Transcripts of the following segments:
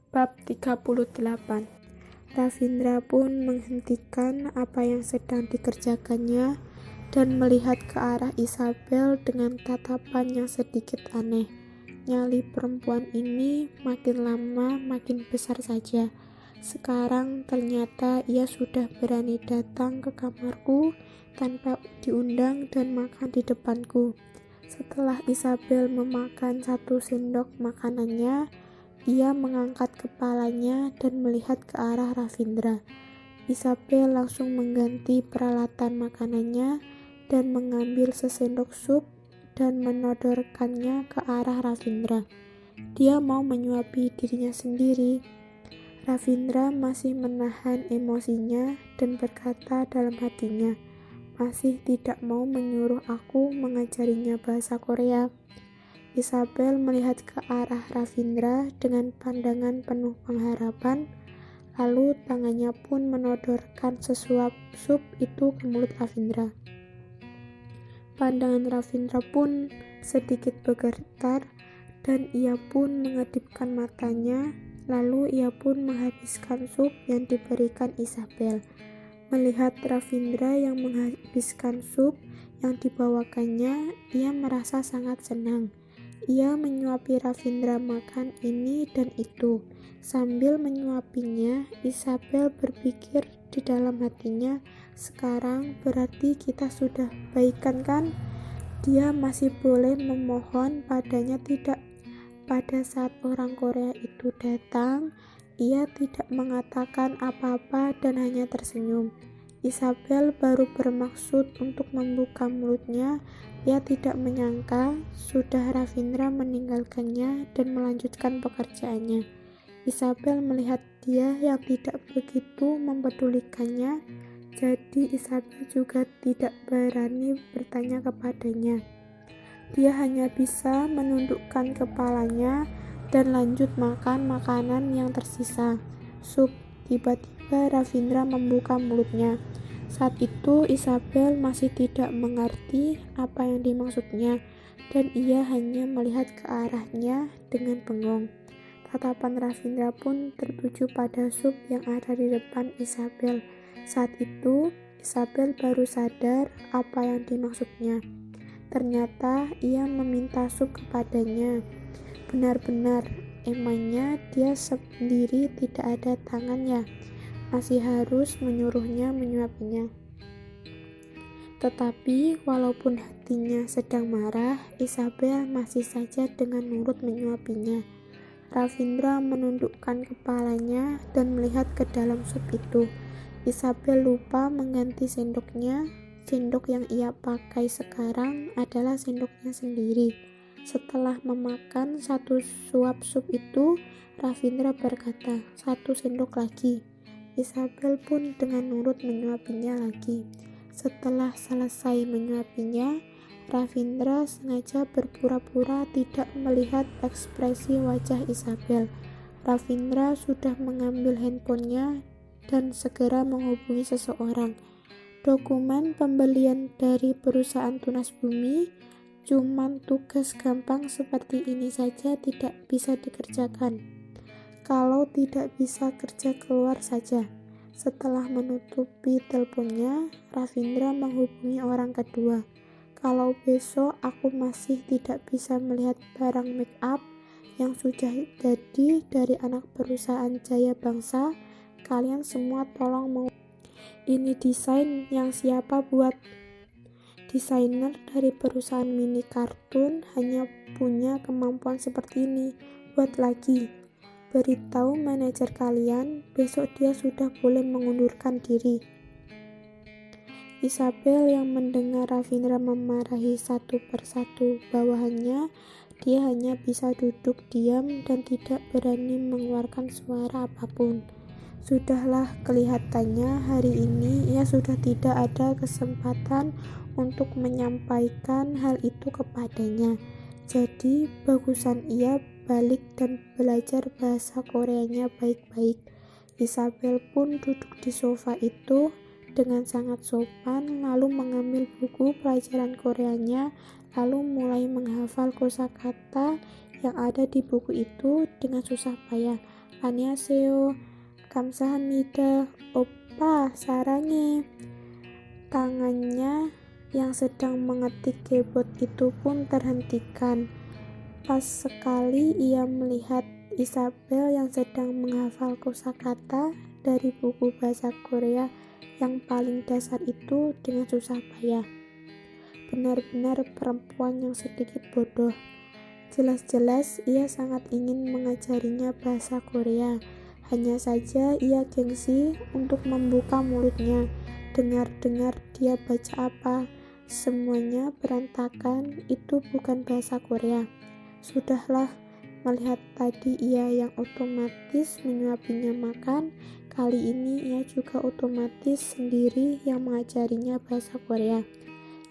Bab 38. Ravindra pun menghentikan apa yang sedang dikerjakannya dan melihat ke arah Isabel dengan tatapan yang sedikit aneh. Nyali perempuan ini makin lama makin besar saja. Sekarang ternyata ia sudah berani datang ke kamarku tanpa diundang dan makan di depanku. Setelah Isabel memakan 1 sendok makanannya, ia mengangkat kepalanya dan melihat ke arah Ravindra. Isabel langsung mengganti peralatan makanannya dan mengambil sesendok sup dan menodorkannya ke arah Ravindra. Dia mau menyuapi dirinya sendiri. Ravindra masih menahan emosinya dan berkata dalam hatinya, masih tidak mau menyuruh aku mengajarinya bahasa Korea. Isabel melihat ke arah Ravindra dengan pandangan penuh pengharapan, lalu tangannya pun menodorkan sesuap sup itu ke mulut Ravindra. Pandangan Ravindra pun sedikit bergetar dan ia pun mengedipkan matanya, lalu ia pun menghabiskan sup yang diberikan Isabel. Melihat Ravindra yang menghabiskan sup yang dibawakannya, ia merasa sangat senang. Ia menyuapi Ravindra makan ini dan itu. Sambil menyuapinya, Isabel berpikir di dalam hatinya, sekarang berarti kita sudah baikan kan? Dia masih boleh memohon padanya tidak? Pada saat orang Korea itu datang, ia tidak mengatakan apa-apa dan hanya tersenyum. Isabel baru bermaksud untuk membuka mulutnya. Ia tidak menyangka sudah Ravindra meninggalkannya dan melanjutkan pekerjaannya. Isabel melihat dia yang tidak begitu mempedulikannya, jadi Isabel juga tidak berani bertanya kepadanya. Dia hanya bisa menundukkan kepalanya dan lanjut makan makanan yang tersisa, sup. Tiba-tiba Ravindra membuka mulutnya. Saat itu Isabel masih tidak mengerti apa yang dimaksudnya dan ia hanya melihat ke arahnya dengan bengong. Tatapan Ravindra pun tertuju pada sup yang ada di depan Isabel. Saat itu Isabel baru sadar apa yang dimaksudnya. Ternyata ia meminta sup kepadanya. Benar-benar, emangnya dia sendiri tidak ada tangannya, masih harus menyuruhnya menyuapinya. Tetapi walaupun hatinya sedang marah, Isabel masih saja dengan nurut menyuapinya. Ravindra menundukkan kepalanya dan melihat ke dalam sup itu. Isabel lupa mengganti sendoknya. Sendok yang ia pakai sekarang adalah sendoknya sendiri. Setelah memakan 1 suap sup itu, Ravindra berkata, 1 sendok lagi. Isabel pun dengan nurut menyuapinya lagi. Setelah selesai menyuapinya, Ravindra sengaja berpura-pura tidak melihat ekspresi wajah Isabel. Ravindra sudah mengambil handphonenya dan segera menghubungi seseorang. Dokumen pembelian dari perusahaan Tunas Bumi, cuman tugas gampang seperti ini saja tidak bisa dikerjakan. Kalau tidak bisa kerja keluar saja. Setelah menutupi teleponnya, Ravindra menghubungi orang kedua. Kalau besok aku masih tidak bisa melihat barang make up yang sudah jadi dari anak perusahaan Jaya Bangsa, kalian semua tolong ini desain yang siapa buat? Desainer dari perusahaan mini kartun hanya punya kemampuan seperti ini. Buat lagi. Beritahu manajer kalian, besok dia sudah boleh mengundurkan diri. Isabel yang mendengar Ravindra memarahi satu persatu bawahannya, dia hanya bisa duduk diam dan tidak berani mengeluarkan suara apapun. Sudahlah, kelihatannya hari ini ia sudah tidak ada kesempatan untuk menyampaikan hal itu kepadanya. Jadi, bagusan ia balik dan belajar bahasa Koreanya baik-baik. Isabel pun duduk di sofa itu dengan sangat sopan, lalu mengambil buku pelajaran Koreanya, lalu mulai menghafal kosakata yang ada di buku itu dengan susah payah. "Annyeonghaseyo, kamsahamnida, oppa, sarangi." Tangannya yang sedang mengetik keyboard itu pun terhentikan. Pas sekali ia melihat Isabel yang sedang menghafal kosakata dari buku bahasa Korea yang paling dasar itu dengan susah payah. Benar-benar perempuan yang sedikit bodoh. Jelas-jelas ia sangat ingin mengajarinya bahasa Korea. Hanya saja ia gengsi untuk membuka mulutnya. Dengar-dengar dia baca apa? Semuanya berantakan, itu bukan bahasa Korea. Sudahlah, melihat tadi ia yang otomatis menyuapinya makan, kali ini ia juga otomatis sendiri yang mengajarinya bahasa Korea.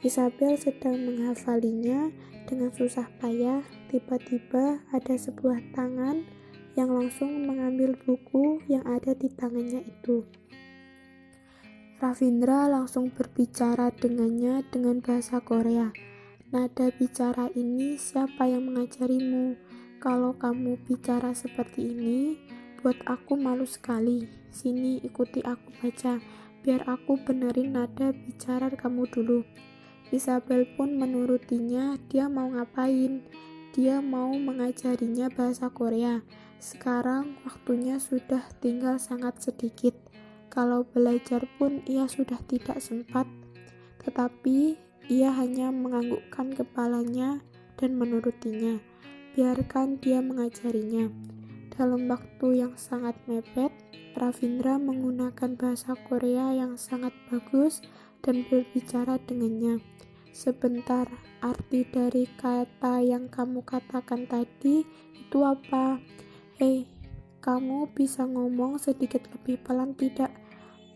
Isabel sedang menghafalinya dengan susah payah. Tiba-tiba ada sebuah tangan yang langsung mengambil buku yang ada di tangannya itu. Ravindra langsung berbicara dengannya dengan bahasa Korea. "Nada bicara ini siapa yang mengajarimu? Kalau kamu bicara seperti ini, buat aku malu sekali. Sini ikuti aku baca, biar aku benerin nada bicara kamu dulu." Isabel pun menurutinya. Dia mau ngapain? Dia mau mengajarinya bahasa Korea. Sekarang waktunya sudah tinggal sangat sedikit. Kalau belajar pun ia sudah tidak sempat, tetapi ia hanya menganggukkan kepalanya dan menurutinya. Biarkan dia mengajarinya. Dalam waktu yang sangat mepet, Ravindra menggunakan bahasa Korea yang sangat bagus dan berbicara dengannya. "Sebentar, arti dari kata yang kamu katakan tadi itu apa? Hei, kamu bisa ngomong sedikit lebih pelan tidak?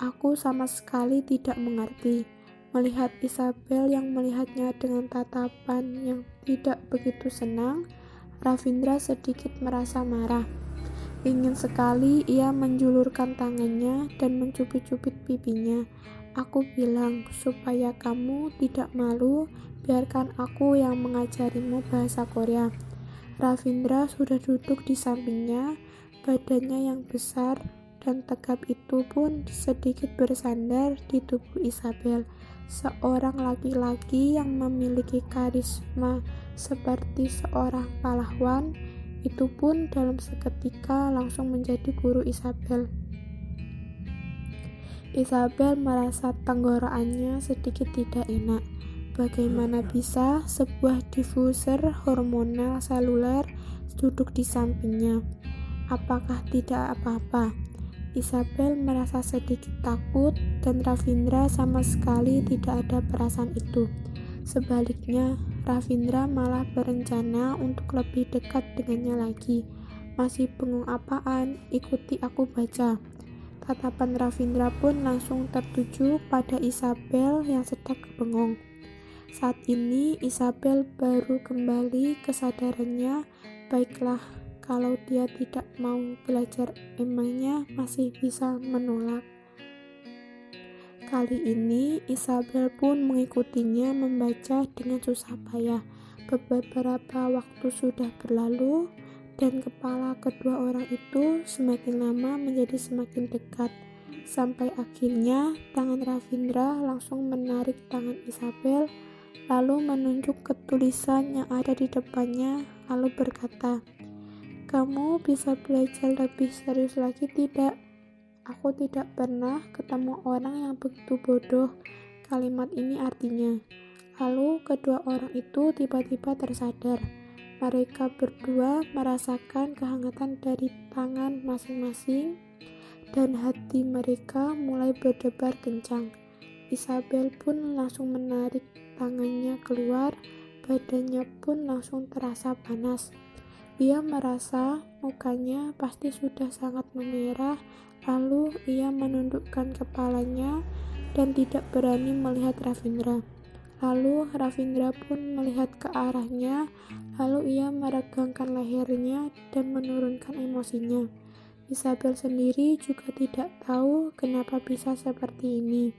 Aku sama sekali tidak mengerti." Melihat Isabel yang melihatnya dengan tatapan yang tidak begitu senang, Ravindra sedikit merasa marah. Ingin sekali ia menjulurkan tangannya dan mencubit-cubit pipinya. "Aku bilang, supaya kamu tidak malu, biarkan aku yang mengajarimu bahasa Korea." Ravindra sudah duduk di sampingnya. Badannya yang besar dan tegap itu pun sedikit bersandar di tubuh Isabel. Seorang laki-laki yang memiliki karisma seperti seorang pahlawan itu pun dalam seketika langsung menjadi guru Isabel. Isabel merasa tenggorokannya sedikit tidak enak. Bagaimana bisa sebuah diffuser hormonal seluler duduk di sampingnya? Apakah tidak apa-apa? Isabel merasa sedikit takut dan Ravindra sama sekali tidak ada perasaan itu. Sebaliknya, Ravindra malah berencana untuk lebih dekat dengannya lagi. "Masih bengong apaan? Ikuti aku baca." Tatapan Ravindra pun langsung tertuju pada Isabel yang sedang bengong. Saat ini Isabel baru kembali kesadarannya. Baiklah, kalau dia tidak mau belajar, emangnya masih bisa menolak? Kali ini Isabel pun mengikutinya membaca dengan susah payah. Beberapa waktu sudah berlalu dan kepala kedua orang itu semakin lama menjadi semakin dekat. Sampai akhirnya tangan Ravindra langsung menarik tangan Isabel, lalu menunjuk ke tulisan yang ada di depannya, lalu berkata, "Kamu bisa belajar lebih serius lagi tidak? Aku tidak pernah ketemu orang yang begitu bodoh." Kalimat ini artinya. Lalu kedua orang itu tiba-tiba tersadar. Mereka berdua merasakan kehangatan dari tangan masing-masing dan hati mereka mulai berdebar kencang. Isabel pun langsung menarik tangannya keluar, badannya pun langsung terasa panas. Ia merasa mukanya pasti sudah sangat memerah, lalu ia menundukkan kepalanya dan tidak berani melihat Ravindra. Lalu Ravindra pun melihat ke arahnya, lalu ia meregangkan lehernya dan menurunkan emosinya. Isabel sendiri juga tidak tahu kenapa bisa seperti ini.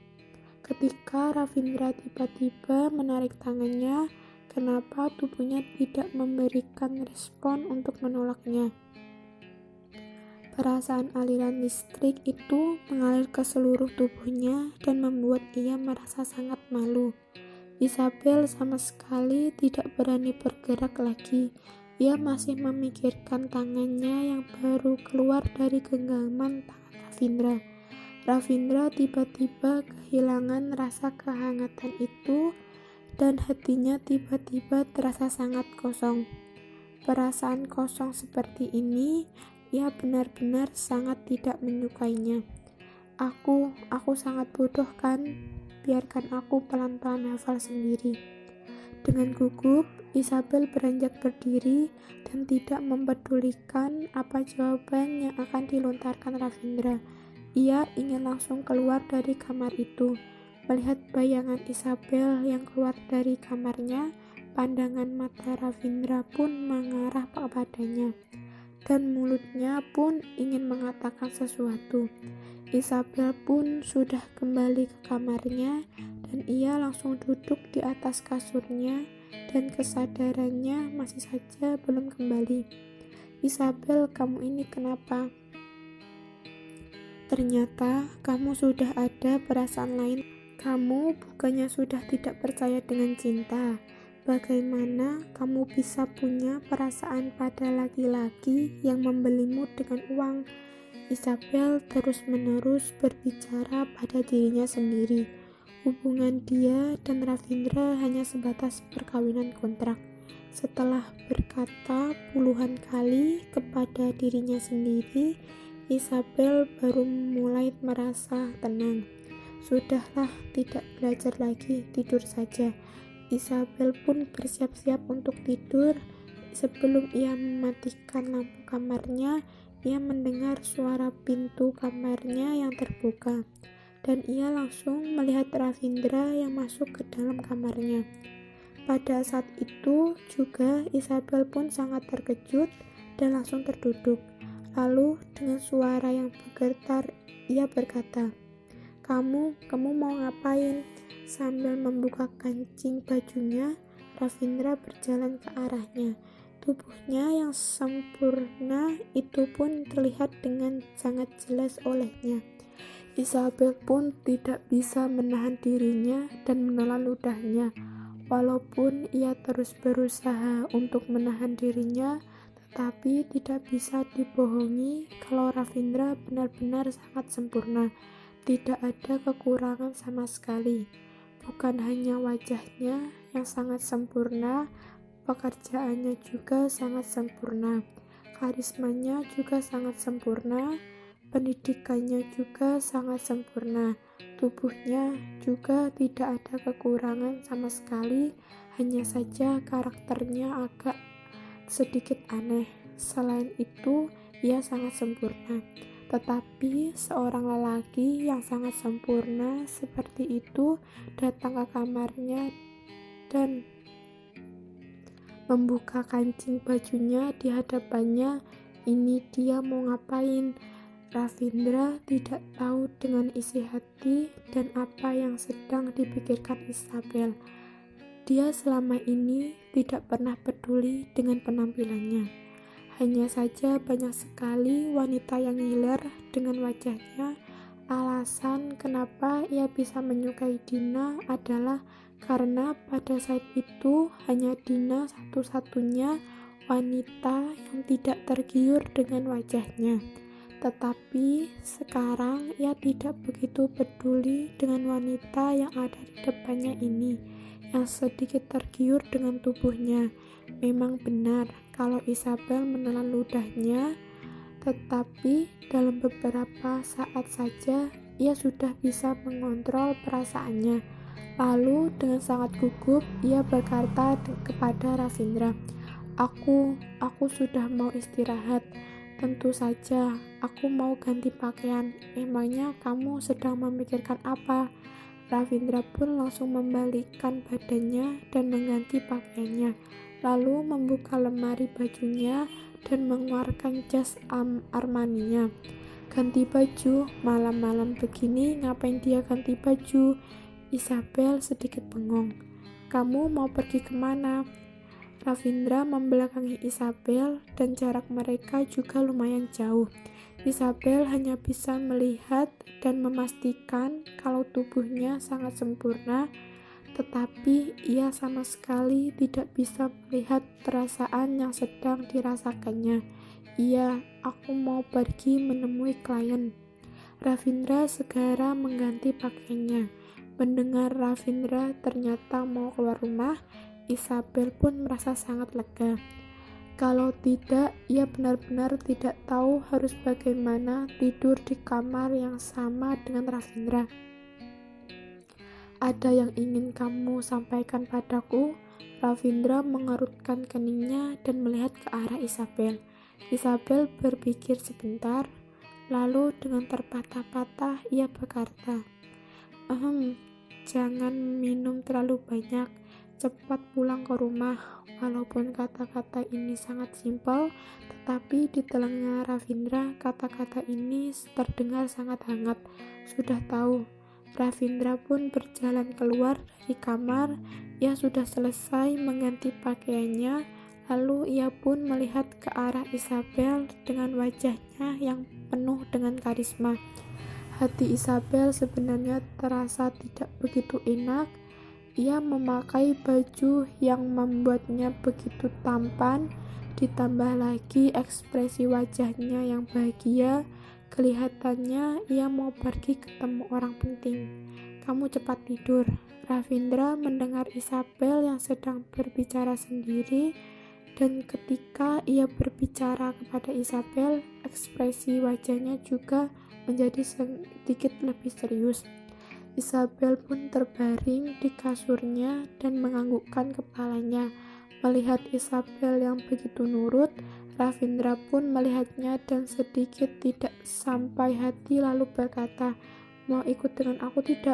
Ketika Ravindra tiba-tiba menarik tangannya, kenapa tubuhnya tidak memberikan respon untuk menolaknya? Perasaan aliran listrik itu mengalir ke seluruh tubuhnya dan membuat ia merasa sangat malu. Isabel sama sekali tidak berani bergerak lagi. Ia masih memikirkan tangannya yang baru keluar dari genggaman tangan Ravindra. Ravindra tiba-tiba kehilangan rasa kehangatan itu dan hatinya tiba-tiba terasa sangat kosong. Perasaan kosong seperti ini, ia benar-benar sangat tidak menyukainya. Aku sangat bodoh kan? Biarkan aku pelan-pelan hafal sendiri. Dengan gugup, Isabel beranjak berdiri dan tidak mempedulikan apa jawaban yang akan dilontarkan Ravindra. Ia ingin langsung keluar dari kamar itu. Melihat bayangan Isabel yang keluar dari kamarnya, pandangan mata Ravindra pun mengarah kepadanya, dan mulutnya pun ingin mengatakan sesuatu. Isabel pun sudah kembali ke kamarnya dan ia langsung duduk di atas kasurnya dan kesadarannya masih saja belum kembali. Isabel, kamu ini kenapa? Ternyata kamu sudah ada perasaan lain. Kamu bukannya sudah tidak percaya dengan cinta. Bagaimana kamu bisa punya perasaan pada laki-laki yang membelimu dengan uang? Isabel terus-menerus berbicara pada dirinya sendiri. Hubungan dia dan Ravindra hanya sebatas perkawinan kontrak. Setelah berkata puluhan kali kepada dirinya sendiri, Isabel baru mulai merasa tenang. Sudahlah, tidak belajar lagi, tidur saja. Isabel pun bersiap-siap untuk tidur. Sebelum ia mematikan lampu kamarnya, ia mendengar suara pintu kamarnya yang terbuka, dan ia langsung melihat Ravindra yang masuk ke dalam kamarnya. Pada saat itu juga Isabel pun sangat terkejut dan langsung terduduk. Lalu dengan suara yang bergetar, ia berkata, Kamu mau ngapain? Sambil membuka kancing bajunya, Ravindra berjalan ke arahnya. Tubuhnya yang sempurna itu pun terlihat dengan sangat jelas olehnya. Isabel pun tidak bisa menahan dirinya dan menelan ludahnya. Walaupun ia terus berusaha untuk menahan dirinya, tetapi tidak bisa dibohongi kalau Ravindra benar-benar sangat sempurna. Tidak ada kekurangan sama sekali. Bukan hanya wajahnya yang sangat sempurna, pekerjaannya juga sangat sempurna, karismanya juga sangat sempurna, pendidikannya juga sangat sempurna, tubuhnya juga tidak ada kekurangan sama sekali, hanya saja karakternya agak sedikit aneh. Selain itu, ia sangat sempurna. Tetapi seorang lelaki yang sangat sempurna seperti itu datang ke kamarnya dan membuka kancing bajunya di hadapannya. Ini dia mau ngapain? Ravindra tidak tahu dengan isi hati dan apa yang sedang dipikirkan Isabel. Dia selama ini tidak pernah peduli dengan penampilannya. Hanya saja banyak sekali wanita yang ngiler dengan wajahnya. Alasan kenapa ia bisa menyukai Dina adalah karena pada saat itu hanya Dina satu-satunya wanita yang tidak tergiur dengan wajahnya. Tetapi sekarang ia tidak begitu peduli dengan wanita yang ada di depannya ini, yang sedikit tergiur dengan tubuhnya. Memang benar kalau Isabel menelan ludahnya, tetapi dalam beberapa saat saja ia sudah bisa mengontrol perasaannya. Lalu dengan sangat gugup ia berkata kepada Ravindra, Aku sudah mau istirahat. Tentu saja, aku mau ganti pakaian. Emangnya kamu sedang memikirkan apa? Ravindra pun langsung membalikkan badannya dan mengganti pakaiannya, lalu membuka lemari bajunya dan mengeluarkan jas Armaninya. Ganti baju? Malam-malam begini ngapain dia ganti baju? Isabel sedikit bengong. Kamu mau pergi kemana? Ravindra membelakangi Isabel dan jarak mereka juga lumayan jauh. Isabel hanya bisa melihat dan memastikan kalau tubuhnya sangat sempurna, tetapi ia sama sekali tidak bisa melihat perasaan yang sedang dirasakannya. Iya, aku mau pergi menemui klien. Ravindra segera mengganti pakaiannya. Mendengar Ravindra ternyata mau keluar rumah, Isabel pun merasa sangat lega. Kalau tidak, ia benar-benar tidak tahu harus bagaimana tidur di kamar yang sama dengan Ravindra. Ada yang ingin kamu sampaikan padaku? Ravindra mengerutkan keningnya dan melihat ke arah Isabel. Isabel berpikir sebentar, lalu dengan terpatah-patah ia berkata, jangan minum terlalu banyak, cepat pulang ke rumah. Walaupun kata-kata ini sangat simpel, tetapi di telinga Ravindra kata-kata ini terdengar sangat hangat. Sudah tahu. Ravindra pun berjalan keluar dari kamar. Ia sudah selesai mengganti pakaiannya, lalu ia pun melihat ke arah Isabel dengan wajahnya yang penuh dengan karisma. Hati Isabel sebenarnya terasa tidak begitu enak. Ia memakai baju yang membuatnya begitu tampan, ditambah lagi ekspresi wajahnya yang bahagia. Kelihatannya ia mau pergi ketemu orang penting. Kamu cepat tidur. Ravindra mendengar Isabel yang sedang berbicara sendiri, dan ketika ia berbicara kepada Isabel, ekspresi wajahnya juga menjadi sedikit lebih serius. Isabel pun terbaring di kasurnya dan menganggukkan kepalanya. Melihat Isabel yang begitu nurut, Ravindra pun melihatnya dan sedikit tidak sampai hati lalu berkata, mau ikut dengan aku tidak?